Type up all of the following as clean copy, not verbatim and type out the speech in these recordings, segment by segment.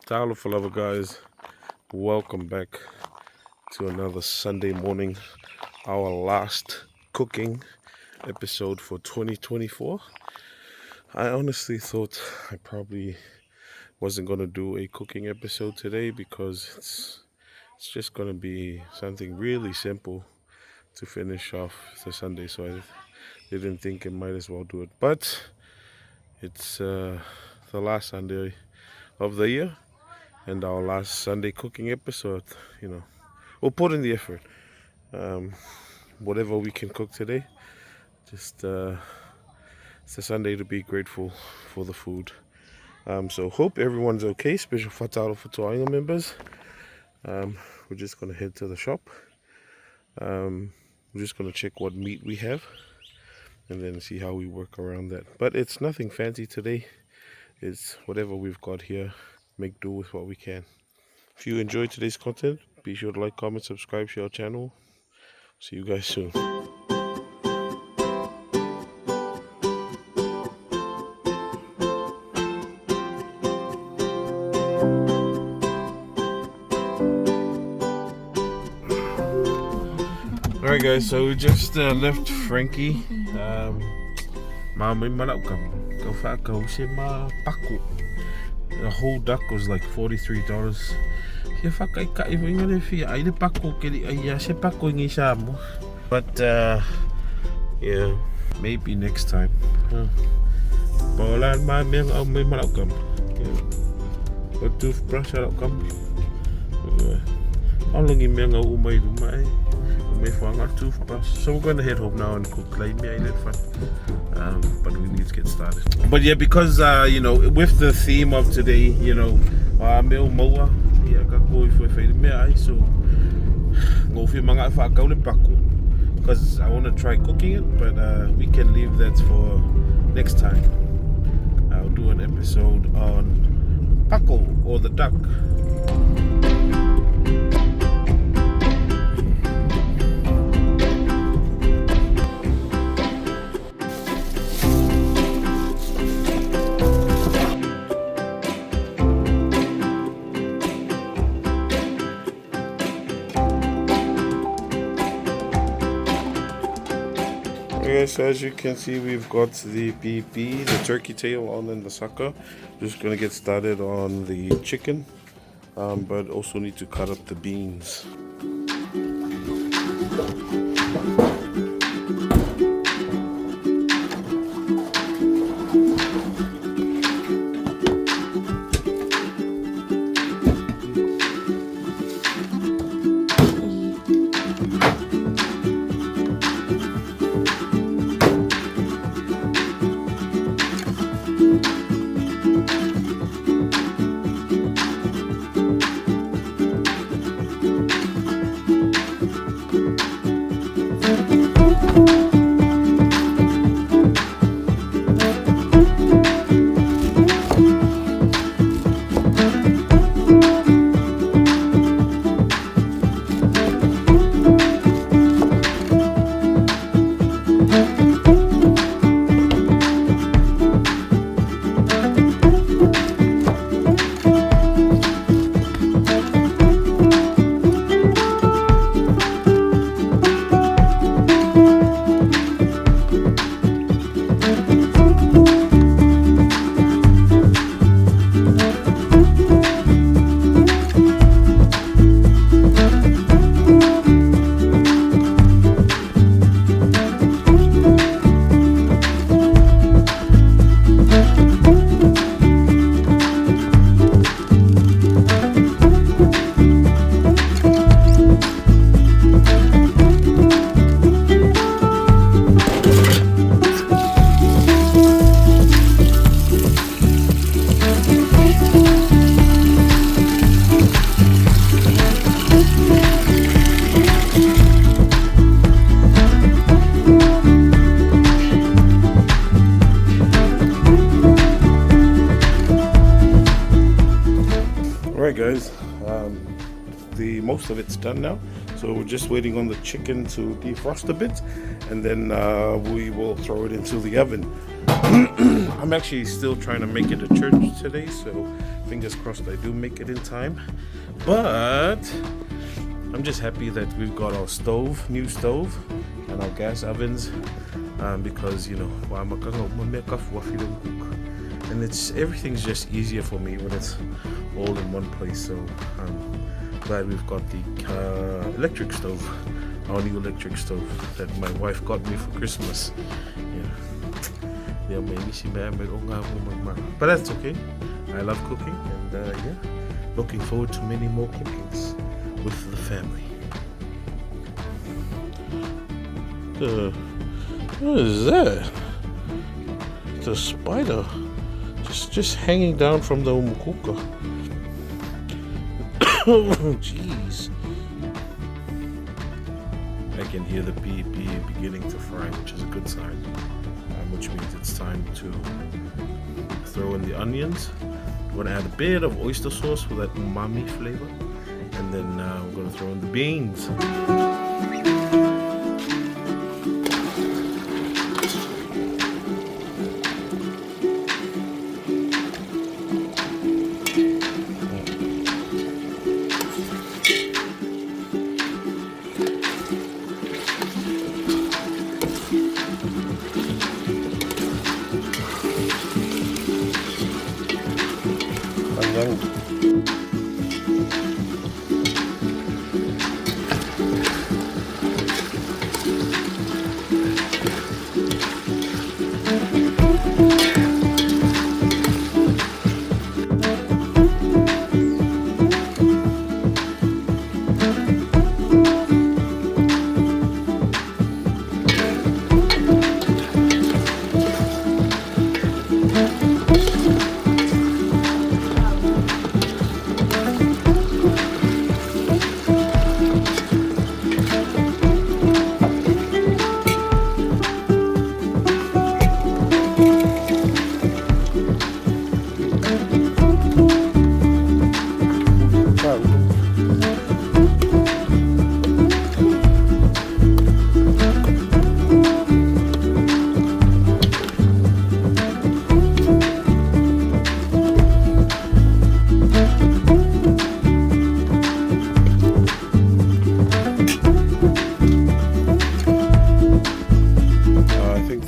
Talo forever, guys. Welcome back to another Sunday morning, our last cooking episode for 2024. I honestly thought I probably wasn't going to do a cooking episode today because it's just going to be something really simple to finish off the Sunday, so I didn't think I might as well do it. But it's the last Sunday of the year and our last Sunday cooking episode. We'll put in the effort. Whatever we can cook today, just it's a Sunday to be grateful for the food. So hope everyone's okay. Special fatalo for Toonai members. We're just gonna head to the shop. We're just gonna check what meat we have and then see how we work around that. But it's nothing fancy today. It's whatever we've got here. Make do with what we can. If you enjoyed today's content, be sure to like, comment, subscribe, share our channel. See you guys soon. Alright guys, so we just left Frankie. Mami malauka. Go whakau se ma paku. The whole duck was like $43. But yeah, maybe next time. What toothbrush toothbrush. So we're going to head home now and cook but we need to get started. But yeah, because with the theme of today, because I want to try cooking it, but we can leave that for next time. I'll do an episode on pako, or the duck. So as you can see, we've got the PP, the turkey tail on, and the saka. Just gonna get started on the chicken, but also need to cut up the beans. Guys, most of it's done now. So we're just waiting on the chicken to defrost a bit, and then we will throw it into the oven. I'm actually still trying to make it to church today, so fingers crossed I do make it in time. But I'm just happy that we've got our new stove, and our gas ovens, because you know, and everything's just easier for me when it's all in one place. So I'm glad we've got the electric stove, our new electric stove that my wife got me for Christmas. Yeah, but that's okay. I love cooking, and yeah, looking forward to many more cookings with the family. What is that? It's a spider just hanging down from the umukuka. Oh jeez. I can hear the pea beginning to fry, which is a good sign, which means it's time to throw in the onions. We're gonna add a bit of oyster sauce for that umami flavor, and then we're gonna throw in the beans.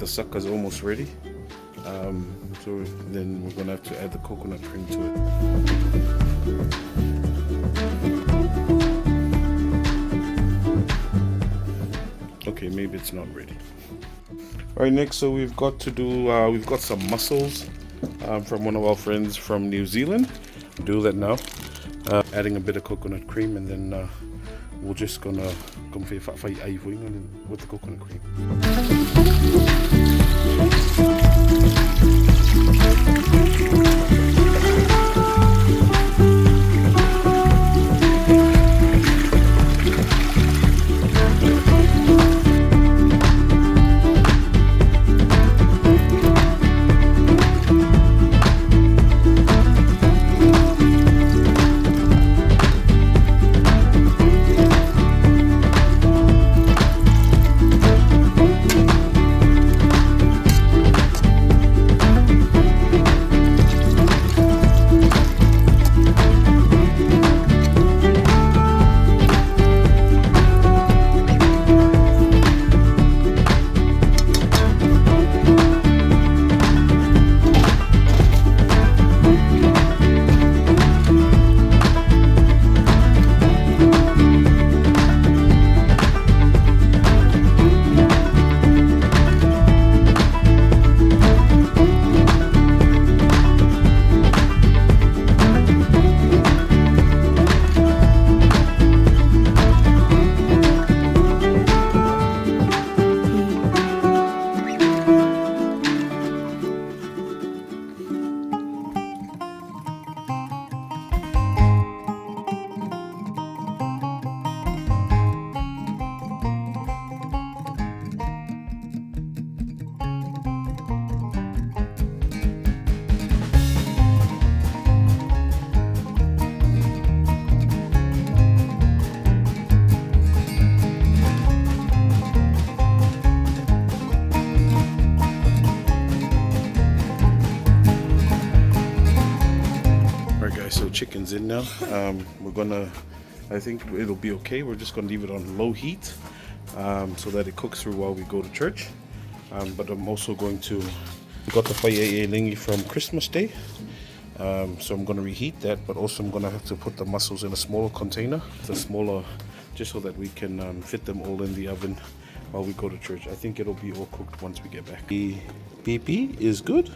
Saka's almost ready, so then we're gonna have to add the coconut cream to it. Okay, maybe it's not ready. All right, next, so we've got some mussels from one of our friends from New Zealand. Do that now, adding a bit of coconut cream, and then we're just gonna come faiai with the coconut cream. chickens in now. We're gonna, I think it'll be okay. We're just gonna leave it on low heat so that it cooks through while we go to church. But I'm also going to, we got the faiai elegi from Christmas Day. So I'm gonna reheat that, but also I'm gonna have to put the mussels in a smaller container. It's a smaller, just so that we can fit them all in the oven while we go to church. I think it'll be all cooked once we get back. The PP is good.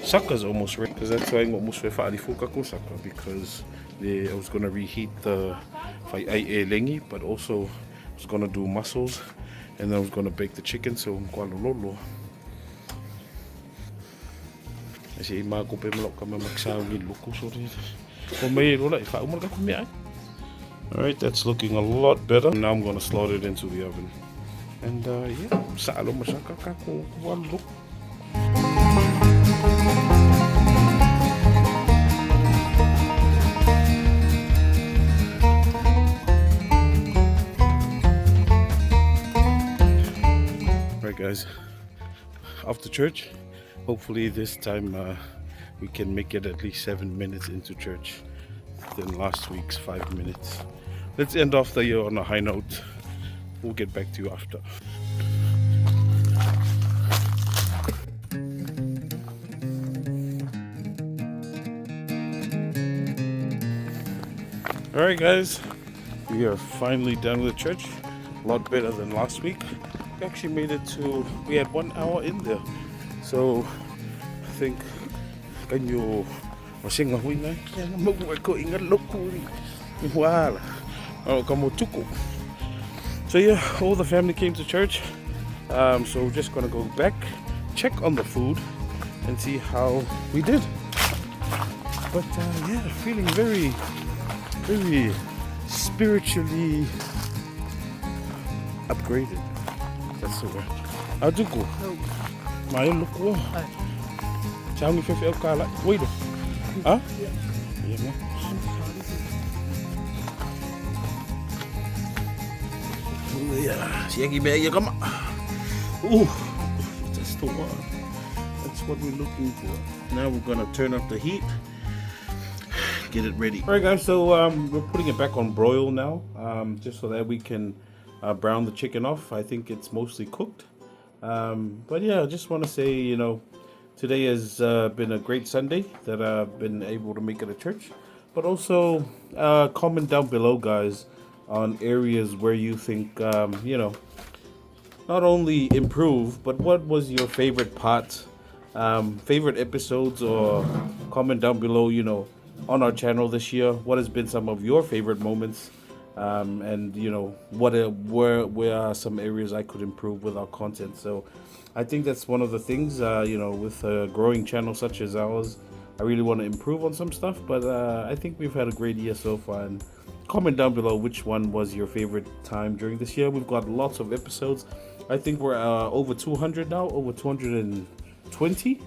Saka's almost ready, because that's why I'm almost faiai saka, because I was gonna reheat the faiai elegi, but also I was gonna do mussels, and then I was gonna bake the chicken. So I'm going to Alright, that's looking a lot better. Now I'm gonna slot it into the oven. And yeah, Right guys, after church, hopefully this time we can make it at least 7 minutes into church than last week's 5 minutes. Let's end off the year on a high note. We'll get back to you after. Alright guys, we are finally done with church. A lot better than last week. We actually made it to, we had 1 hour in there. So I think can you so yeah, all the family came to church. So we're just gonna go back, check on the food, and see how we did. But yeah, feeling very, very spiritually upgraded. That's the word. Aduko. My look. Tell me if you feel like wait. Huh? Yeah, man. Yeah, Shaggy Bear, you come on. Ooh, that's the one. That's what we're looking for. Now we're gonna turn up the heat, get it ready. All right, guys. So we're putting it back on broil now, just so that we can brown the chicken off. I think it's mostly cooked. But yeah, I just want to say, you know, today has been a great Sunday that I've been able to make it at church. But also comment down below, guys, on areas where you think, you know, not only improve, but what was your favorite part, favorite episodes, or comment down below, you know, on our channel this year. What has been some of your favorite moments? And you know, where are some areas I could improve with our content? So I think that's one of the things, you know, with a growing channel such as ours, I really want to improve on some stuff, but I think we've had a great year so far. And comment down below which one was your favorite time during this year. We've got lots of episodes. I think we're over 200 now, over 220.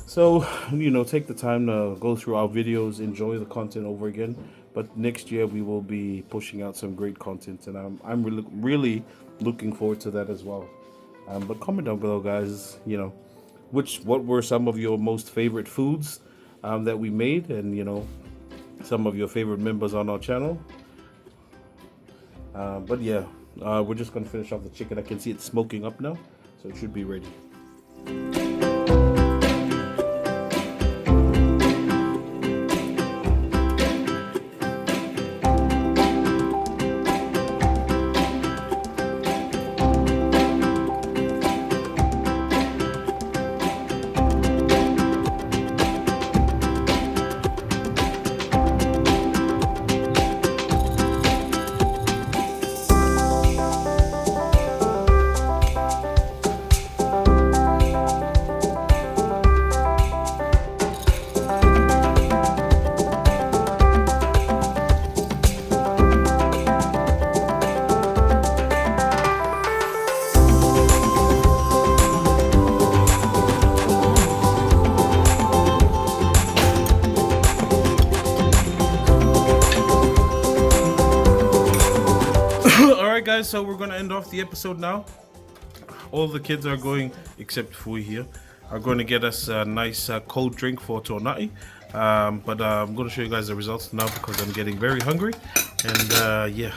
So, you know, take the time to go through our videos, enjoy the content over again. But next year we will be pushing out some great content, and I'm really looking forward to that as well. But comment down below, guys, you know, what were some of your most favorite foods that we made, and you know, some of your favorite members on our channel. But yeah, we're just gonna finish off the chicken. I can see it smoking up now, so it should be ready. Alright guys, so we're gonna end off the episode now. All the kids are going, except Fui here, are going to get us a nice cold drink for Toonai. But I'm going to show you guys the results now because I'm getting very hungry. And yeah,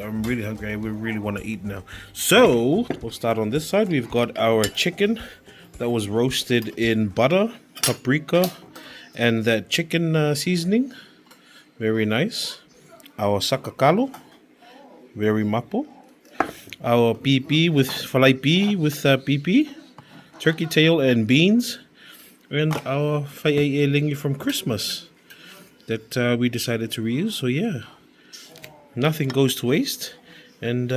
I'm really hungry. We really want to eat now. So we'll start on this side. We've got our chicken that was roasted in butter, paprika, and that chicken seasoning. Very nice. Our saka, very mapo. Our PP with faiai with PP, turkey tail and beans, and our faiai elegi from Christmas that we decided to reuse. So yeah, nothing goes to waste. And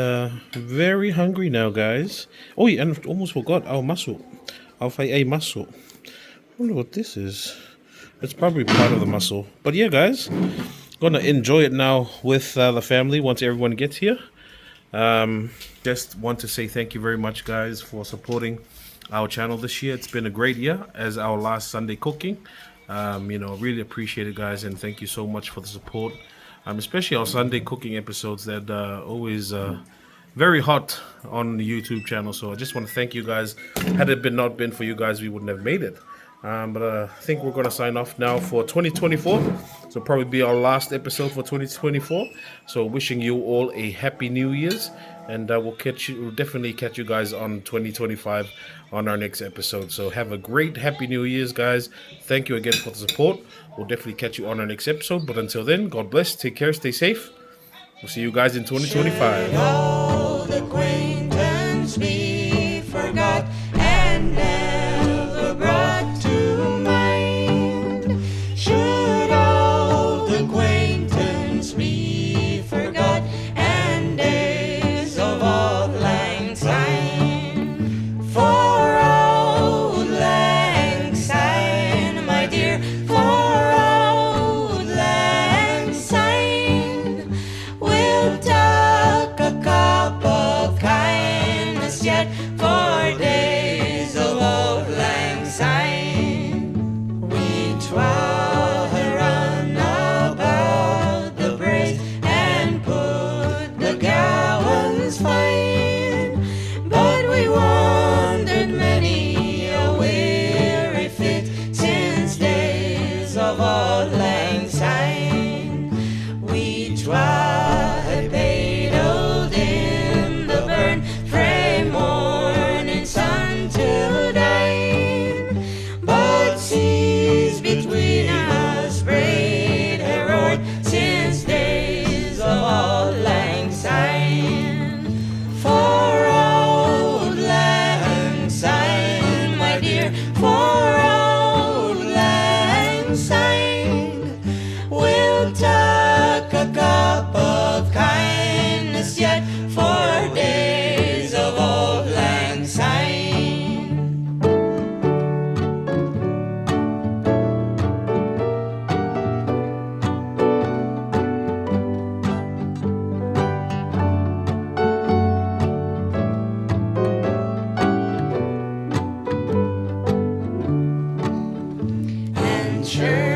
very hungry now, guys. Oh yeah, and almost forgot our mussel, our faiai mussel. I wonder what this is. It's probably part of the mussel. But yeah, guys, gonna enjoy it now with the family once everyone gets here. Just want to say thank you very much, guys, for supporting our channel this year. It's been a great year as our last Sunday cooking. Really appreciate it, guys, and thank you so much for the support. Especially our Sunday cooking episodes that always very hot on the YouTube channel. So I just want to thank you guys. Had it not been for you guys, we wouldn't have made it. But I think we're going to sign off now for 2024. So probably be our last episode for 2024. So wishing you all a happy New Year's. And we'll definitely catch you guys on 2025 on our next episode. So have a great Happy New Year's, guys. Thank you again for the support. We'll definitely catch you on our next episode. But until then, God bless. Take care. Stay safe. We'll see you guys in 2025. Should old acquaintance be forgot and never brought to mind? Should old acquaintance be forgot and days of old lang syne? For old lang syne, my dear, for old lang syne, we'll talk a cup of kindness yet for days of old lang syne. We twa run about the braes and put the gowans fine, but we wandered many a weary fit since days of old lang syne. We twa had paddled in the burn frae morning sun till dine, but seas between us braid hae roared since days of old lang syne. For old lang syne, my dear, for old lang syne, we'll talk a cup of kindness yet for days of old lang syne. And sure